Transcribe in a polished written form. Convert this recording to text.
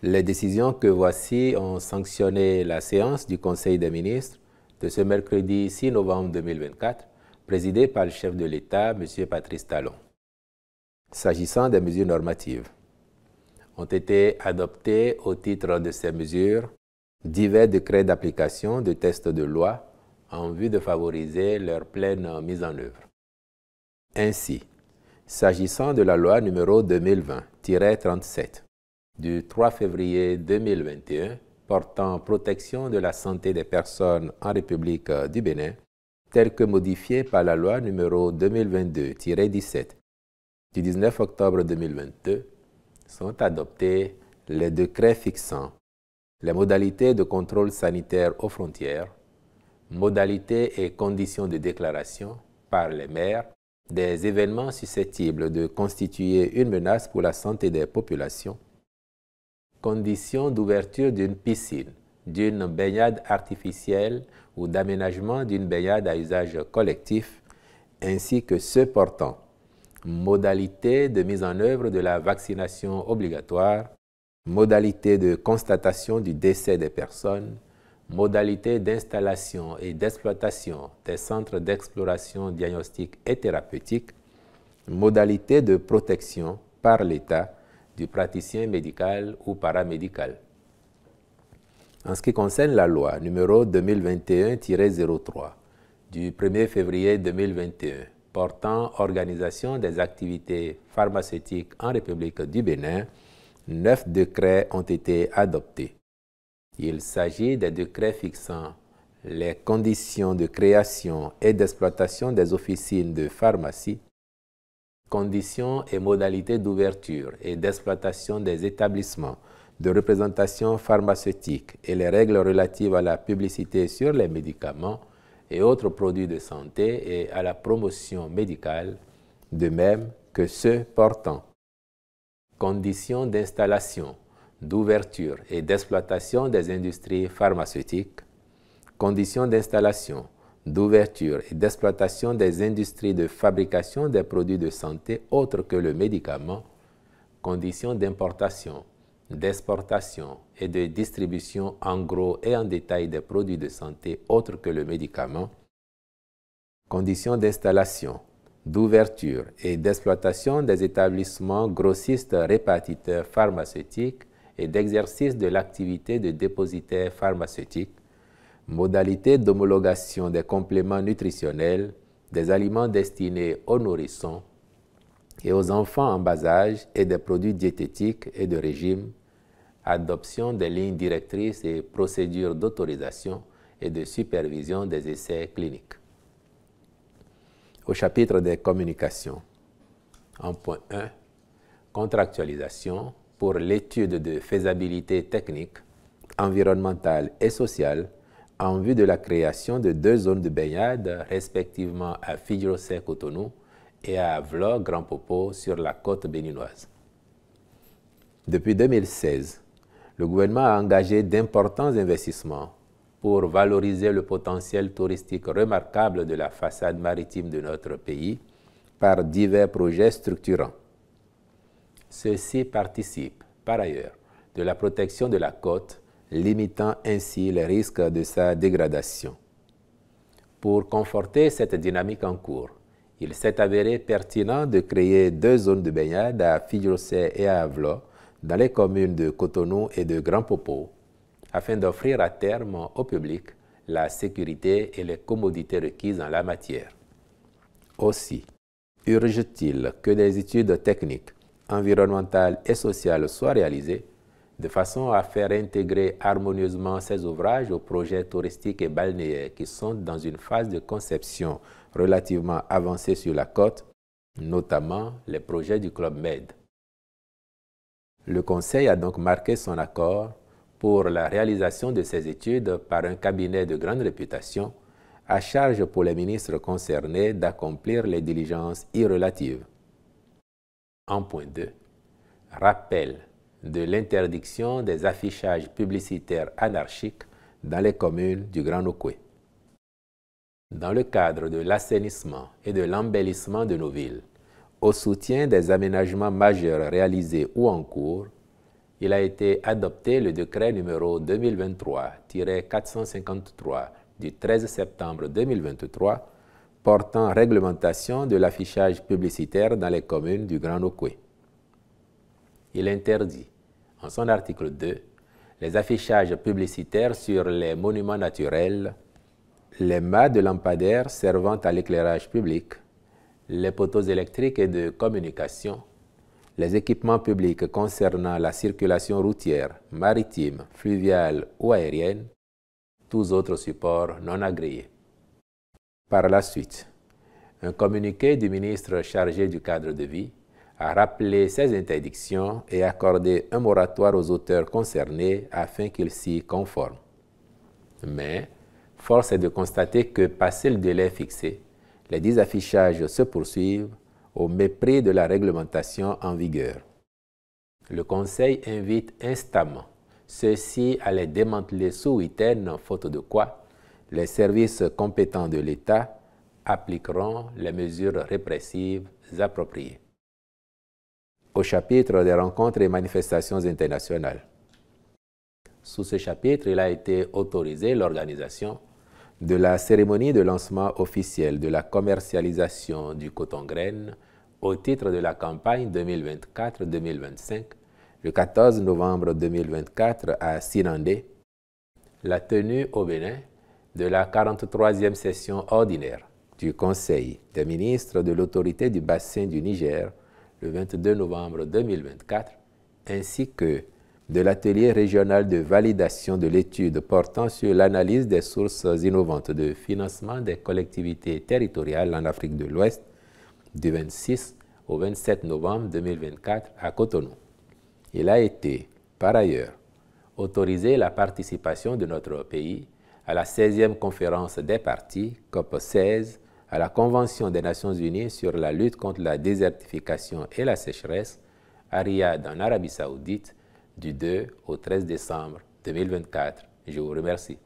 Les décisions que voici ont sanctionné la séance du Conseil des ministres de ce mercredi 6 novembre 2024, présidée par le chef de l'État, M. Patrice Talon. S'agissant des mesures normatives, ont été adoptés au titre de ces mesures divers décrets d'application de textes de loi en vue de favoriser leur pleine mise en œuvre. Ainsi, s'agissant de la loi numéro 2020-37 du 3 février 2021 portant protection de la santé des personnes en République du Bénin, telle que modifiée par la loi numéro 2022-17 du 19 octobre 2022, sont adoptés les décrets fixant les modalités de contrôle sanitaire aux frontières, modalités et conditions de déclaration par les maires des événements susceptibles de constituer une menace pour la santé des populations, conditions d'ouverture d'une piscine, d'une baignade artificielle ou d'aménagement d'une baignade à usage collectif, ainsi que ceux portant modalités de mise en œuvre de la vaccination obligatoire, modalités de constatation du décès des personnes, modalités d'installation et d'exploitation des centres d'exploration diagnostique et thérapeutique, modalités de protection par l'État du praticien médical ou paramédical. En ce qui concerne la loi numéro 2021-03 du 1er février 2021 portant organisation des activités pharmaceutiques en République du Bénin, 9 décrets ont été adoptés. Il s'agit des décrets fixant les conditions de création et d'exploitation des officines de pharmacie, conditions et modalités d'ouverture et d'exploitation des établissements de représentation pharmaceutique et les règles relatives à la publicité sur les médicaments et autres produits de santé et à la promotion médicale, de même que ceux portant conditions d'installation, d'ouverture et d'exploitation des industries pharmaceutiques, conditions d'installation, d'ouverture et d'exploitation des industries de fabrication des produits de santé autres que le médicament, conditions d'importation, d'exportation et de distribution en gros et en détail des produits de santé autres que le médicament, conditions d'installation, d'ouverture et d'exploitation des établissements grossistes répartiteurs pharmaceutiques et d'exercice de l'activité de dépositaire pharmaceutique, modalités d'homologation des compléments nutritionnels, des aliments destinés aux nourrissons et aux enfants en bas âge et des produits diététiques et de régime, adoption des lignes directrices et procédures d'autorisation et de supervision des essais cliniques. Au chapitre des communications, en point 1, contractualisation pour l'étude de faisabilité technique, environnementale et sociale en vue de la création de 2 zones de baignade, respectivement à Fidjrosset-Cotonou et à Vlore Grand Popo sur la côte béninoise. Depuis 2016, le gouvernement a engagé d'importants investissements pour valoriser le potentiel touristique remarquable de la façade maritime de notre pays par divers projets structurants. Ceux-ci participent, par ailleurs, de la protection de la côte, limitant ainsi les risques de sa dégradation. Pour conforter cette dynamique en cours, il s'est avéré pertinent de créer 2 zones de baignade à Fidjrosset et à Vlore, dans les communes de Cotonou et de Grand Popo, afin d'offrir à terme au public la sécurité et les commodités requises en la matière. Aussi, urge-t-il que des études techniques, environnementales et sociales soient réalisées de façon à faire intégrer harmonieusement ces ouvrages aux projets touristiques et balnéaires qui sont dans une phase de conception relativement avancée sur la côte, notamment les projets du Club Med. Le Conseil a donc marqué son accord pour la réalisation de ces études par un cabinet de grande réputation, à charge pour les ministres concernés d'accomplir les diligences y relatives. En point 2, rappel de l'interdiction des affichages publicitaires anarchiques dans les communes du Grand Nokoué. Dans le cadre de l'assainissement et de l'embellissement de nos villes, au soutien des aménagements majeurs réalisés ou en cours, il a été adopté le décret numéro 2023-453 du 13 septembre 2023 portant réglementation de l'affichage publicitaire dans les communes du Grand Nokoué. Il interdit, en son article 2, les affichages publicitaires sur les monuments naturels, les mâts de lampadaires servant à l'éclairage public, les poteaux électriques et de communication, les équipements publics concernant la circulation routière, maritime, fluviale ou aérienne, tous autres supports non agréés. Par la suite, un communiqué du ministre chargé du cadre de vie a rappelé ces interdictions et accordé un moratoire aux auteurs concernés afin qu'ils s'y conforment. Mais, force est de constater que, passé le délai fixé, les désaffichages se poursuivent au mépris de la réglementation en vigueur. Le Conseil invite instamment ceux-ci à les démanteler ce week-end, faute de quoi les services compétents de l'État appliqueront les mesures répressives appropriées. Au chapitre des rencontres et manifestations internationales. Sous ce chapitre, il a été autorisé l'organisation de la cérémonie de lancement officiel de la commercialisation du coton-graine au titre de la campagne 2024-2025 le 14 novembre 2024 à Sinandé, la tenue au Bénin de la 43e session ordinaire du Conseil des ministres de l'autorité du bassin du Niger le 22 novembre 2024, ainsi que de l'atelier régional de validation de l'étude portant sur l'analyse des sources innovantes de financement des collectivités territoriales en Afrique de l'Ouest du 26 au 27 novembre 2024 à Cotonou. Il a été, par ailleurs, autorisé la participation de notre pays à la 16e conférence des parties, COP16, à la Convention des Nations Unies sur la lutte contre la désertification et la sécheresse, à Riyad en Arabie Saoudite, du 2 au 13 décembre 2024. Je vous remercie.